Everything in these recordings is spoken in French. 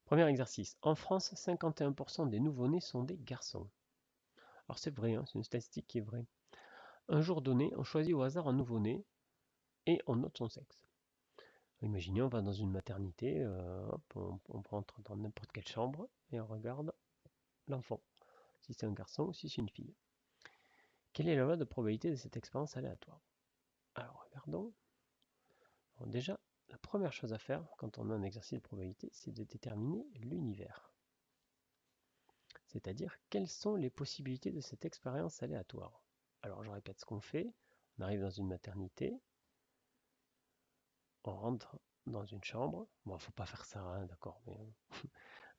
Premier exercice. En France, 51% des nouveau-nés sont des garçons. Alors c'est vrai, hein, c'est une statistique qui est vraie. Un jour donné, on choisit au hasard un nouveau-né et on note son sexe. Imaginez, on va dans une maternité, hop, on rentre dans n'importe quelle chambre et on regarde l'enfant, si c'est un garçon ou si c'est une fille. Quelle est la loi de probabilité de cette expérience aléatoire? Alors regardons. Alors, déjà, la première chose à faire quand on a un exercice de probabilité, c'est de déterminer l'univers. C'est-à-dire quelles sont les possibilités de cette expérience aléatoire. Alors je répète ce qu'on fait. On arrive dans une maternité, on rentre dans une chambre. Bon, il ne faut pas faire ça, hein, d'accord, mais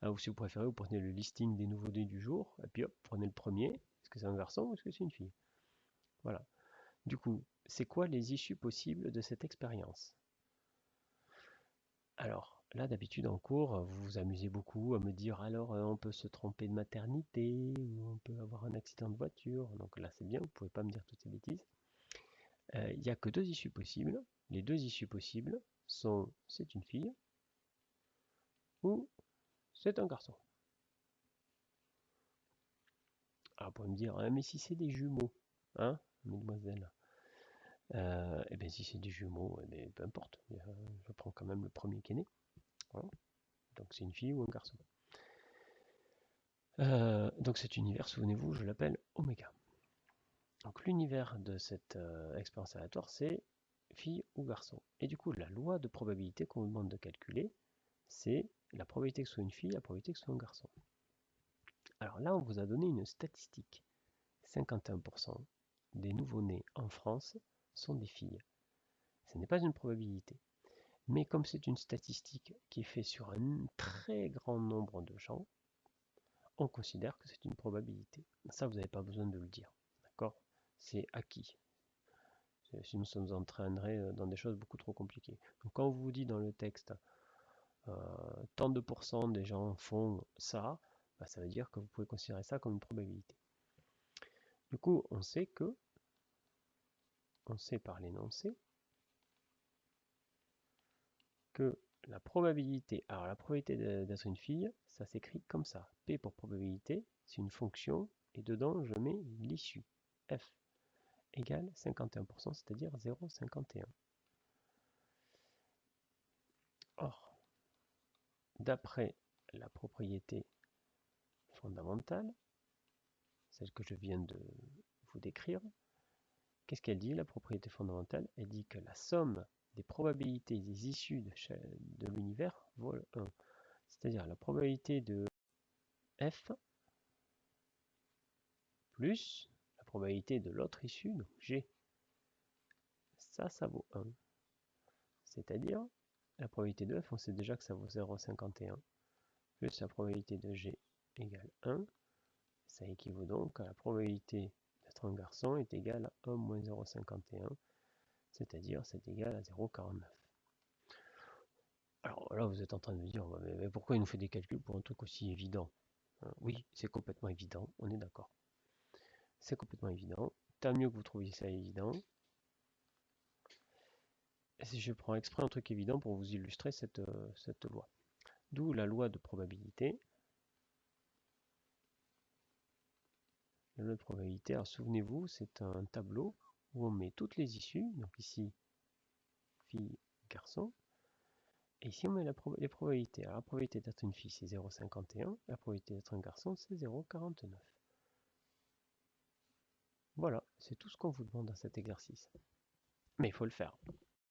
ou si vous préférez, vous prenez le listing des nouveaux-nés du jour, et puis hop, prenez le premier. Est-ce que c'est un garçon ou est-ce que c'est une fille? Voilà. Du coup, c'est quoi les issues possibles de cette expérience? Alors, là, d'habitude, en cours, vous vous amusez beaucoup à me dire, alors, on peut se tromper de maternité, ou on peut avoir un accident de voiture. Donc là, c'est bien, vous ne pouvez pas me dire toutes ces bêtises. Il n'y a que deux issues possibles. Les deux issues possibles sont, c'est une fille, ou c'est un garçon. Alors, vous pouvez me dire, ah, mais si c'est des jumeaux, hein, mesdemoiselles? Eh bien, si c'est des jumeaux, eh bien, peu importe. Je prends quand même le premier qui est né. Voilà. Donc, c'est une fille ou un garçon. Donc, cet univers, souvenez-vous, je l'appelle oméga. Donc, l'univers de cette expérience aléatoire, c'est fille ou garçon. Et du coup, la loi de probabilité qu'on vous demande de calculer, c'est la probabilité que ce soit une fille, la probabilité que ce soit un garçon. Alors là, on vous a donné une statistique. 51% des nouveau-nés en France sont des filles. Ce n'est pas une probabilité. Mais comme c'est une statistique qui est faite sur un très grand nombre de gens, on considère que c'est une probabilité. Ça, vous n'avez pas besoin de le dire. D'accord? C'est acquis. Sinon, ça nous entraînerait dans des choses beaucoup trop compliquées. Donc, quand on vous dit dans le texte, tant de pourcents des gens font ça, bah, ça veut dire que vous pouvez considérer ça comme une probabilité. Du coup, on sait par l'énoncé, que la probabilité d'être une fille, ça s'écrit comme ça. P pour probabilité, c'est une fonction, et dedans je mets l'issue. F égale 51%, c'est-à-dire 0,51. Or, d'après la propriété fondamentale, celle que je viens de vous décrire, qu'est-ce qu'elle dit, la propriété fondamentale? Elle dit que la somme des probabilités des issues de l'univers vaut 1. C'est-à-dire la probabilité de F plus la probabilité de l'autre issue, donc G. Ça vaut 1. C'est-à-dire, la probabilité de F, on sait déjà que ça vaut 0,51, plus la probabilité de G égale 1. Ça équivaut donc à la probabilité d'être un garçon est égale à 1 moins 0,51, c'est-à-dire c'est égal à 0,49. Alors là, vous êtes en train de me dire, mais pourquoi il nous fait des calculs pour un truc aussi évident? Oui, c'est complètement évident, on est d'accord. C'est complètement évident. Tant mieux que vous trouviez ça évident. Et je prends exprès un truc évident pour vous illustrer cette loi. D'où la loi de probabilité. La loi de probabilité, alors souvenez-vous, c'est un tableau où on met toutes les issues. Donc ici, fille, garçon. Et ici, on met les probabilités. Alors la probabilité d'être une fille, c'est 0,51. La probabilité d'être un garçon, c'est 0,49. Voilà, c'est tout ce qu'on vous demande dans cet exercice. Mais il faut le faire.